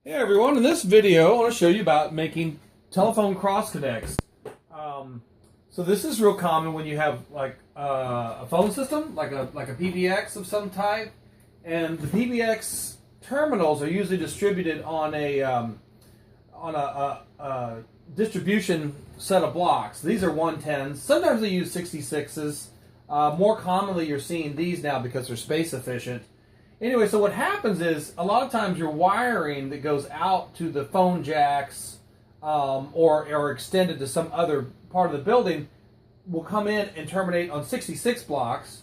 Hey everyone, in this video I want to show you about making telephone cross connects. So this is real common when you have like a phone system, like a PBX of some type, and the PBX terminals are usually distributed on a distribution set of blocks. These are 110s. Sometimes they use 66s. More commonly you're seeing these now because they're space efficient. Anyway, so what happens is a lot of times your wiring that goes out to the phone jacks or extended to some other part of the building will come in and terminate on 66 blocks,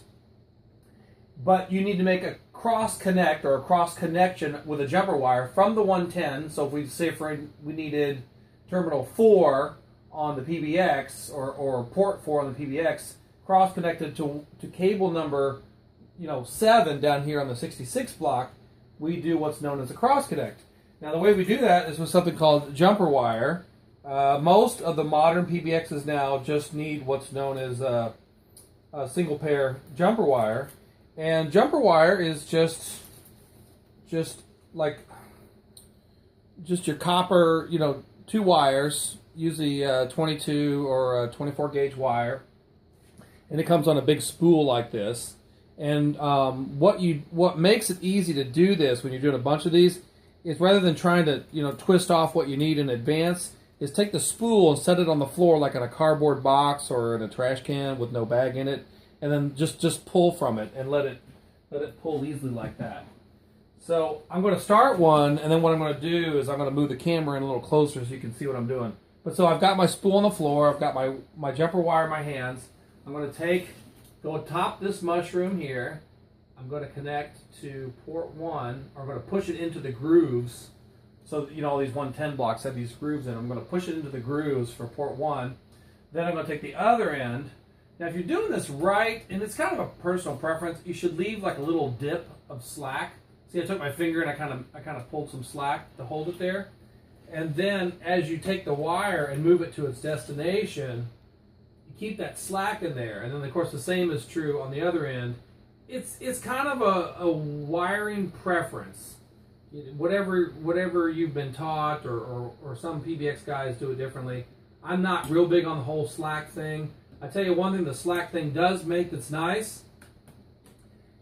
but you need to make a cross connect or a cross connection with a jumper wire from the 110. So if we say we needed terminal 4 on the PBX or port 4 on the PBX, cross connected to cable number 7 down here on the 66 block, we do what's known as a cross connect. Now the way we do that is with something called jumper wire. Most of the modern PBXs now just need what's known as a single pair jumper wire, and jumper wire is just your copper, 2 wires, usually 22 or 24 gauge wire, and it comes on a big spool like this. And what makes it easy to do this when you're doing a bunch of these is rather than trying to twist off what you need in advance, is take the spool and set it on the floor like in a cardboard box or in a trash can with no bag in it, and then just pull from it and let it pull easily like that. So I'm going to start one, and then what I'm going to do is I'm going to move the camera in a little closer so you can see what I'm doing. But so I've got my spool on the floor, I've got my jumper wire in my hands. I'm going to go atop this mushroom here. I'm going to connect to port 1, or I'm going to push it into the grooves. So, all these 110 blocks have these grooves in them. I'm going to push it into the grooves for port 1. Then I'm going to take the other end. Now, if you're doing this right, and it's kind of a personal preference, you should leave like a little dip of slack. See, I took my finger and I kind of pulled some slack to hold it there. And then as you take the wire and move it to its destination, keep that slack in there. And then of course the same is true on the other end. It's kind of a wiring preference. Whatever you've been taught, or some PBX guys do it differently. I'm not real big on the whole slack thing. I tell you one thing the slack thing does make that's nice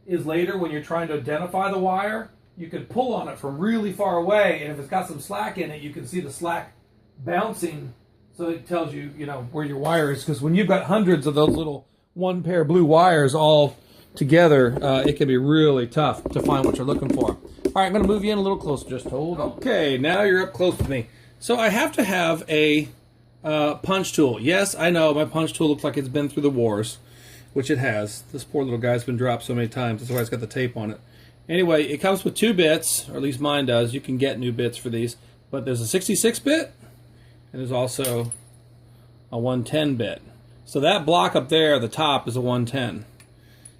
is later when you're trying to identify the wire, you can pull on it from really far away, and if it's got some slack in it, you can see the slack bouncing. So it tells you, where your wire is, because when you've got hundreds of those little one pair blue wires all together, it can be really tough to find what you're looking for. All right, I'm going to move you in a little closer. Just hold on. Okay, now you're up close with me. So I have to have a punch tool. Yes, I know my punch tool looks like it's been through the wars, which it has. This poor little guy's been dropped so many times. That's why it's got the tape on it. Anyway, it comes with 2 bits, or at least mine does. You can get new bits for these, but there's a 66-bit. And there's also a 110-bit. So that block up there at the top is a 110.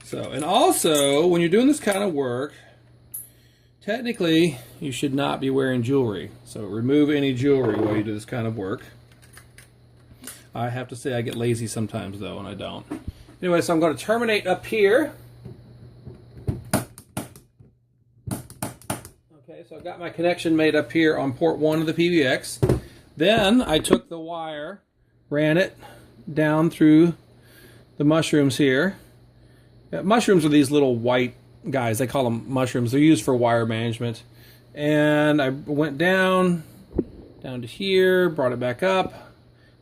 So, and also, when you're doing this kind of work, technically, you should not be wearing jewelry. So remove any jewelry while you do this kind of work. I have to say I get lazy sometimes, though, and I don't. Anyway, so I'm going to terminate up here. Okay, so I've got my connection made up here on port 1 of the PBX. Then I took the wire, ran it down through the mushrooms here. Mushrooms are these little white guys. They call them mushrooms. They're used for wire management. And I went down to here, brought it back up,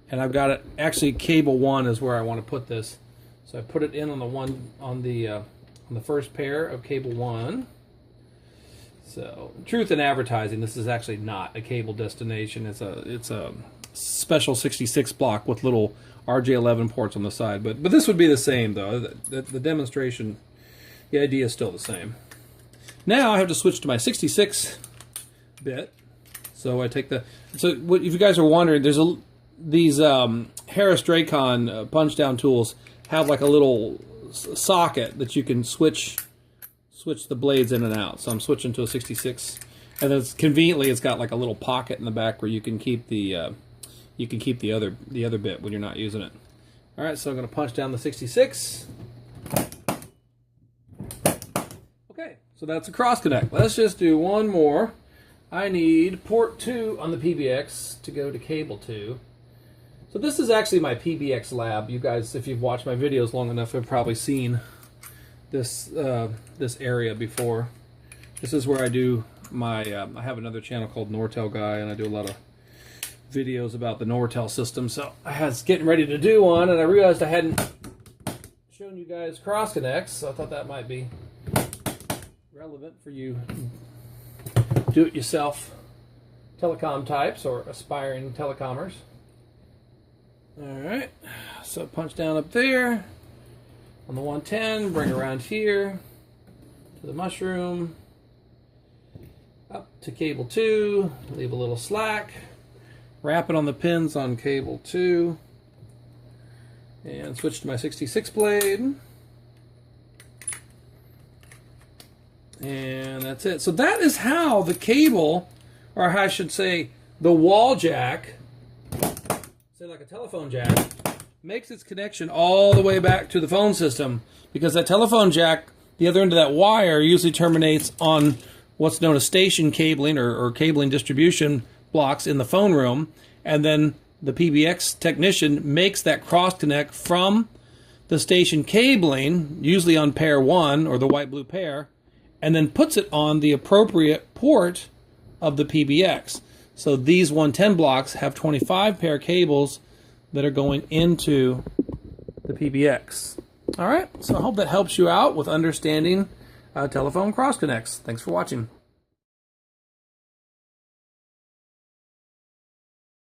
and I've got it. Actually, cable 1 is where I want to put this. So I put it in on the first pair of cable 1. So, truth in advertising, this is actually not a cable destination. It's a special 66 block with little RJ11 ports on the side. But this would be the same, though. The demonstration, the idea is still the same. Now I have to switch to my 66 bit. So I take if you guys are wondering, there's these Harris Dracon punch down tools have like a little socket that you can switch the blades in and out. So I'm switching to a 66, and then conveniently it's got like a little pocket in the back where you can keep the other bit when you're not using it. All right, so I'm going to punch down the 66. Okay, so that's a cross connect. Let's just do one more. I need port 2 on the PBX to go to cable 2. So this is actually my PBX lab. You guys, if you've watched my videos long enough, have probably seen this this area before. This is where I do my, I have another channel called Nortel Guy, and I do a lot of videos about the Nortel system. So I was getting ready to do one, and I realized I hadn't shown you guys cross connects, so I thought that might be relevant for you do-it-yourself telecom types or aspiring telecomers. Alright, so punch down up there on the 110, bring around here to the mushroom, up to cable 2, leave a little slack, wrap it on the pins on cable 2, and switch to my 66 blade. And that's it. So that is how the cable, or I should say the wall jack, say like a telephone jack, makes its connection all the way back to the phone system, because that telephone jack, the other end of that wire, usually terminates on what's known as station cabling or cabling distribution blocks in the phone room, and then the PBX technician makes that cross connect from the station cabling, usually on pair 1 or the white-blue pair, and then puts it on the appropriate port of the PBX. So these 110 blocks have 25 pair cables that are going into the PBX. All right, so I hope that helps you out with understanding telephone cross connects. Thanks for watching.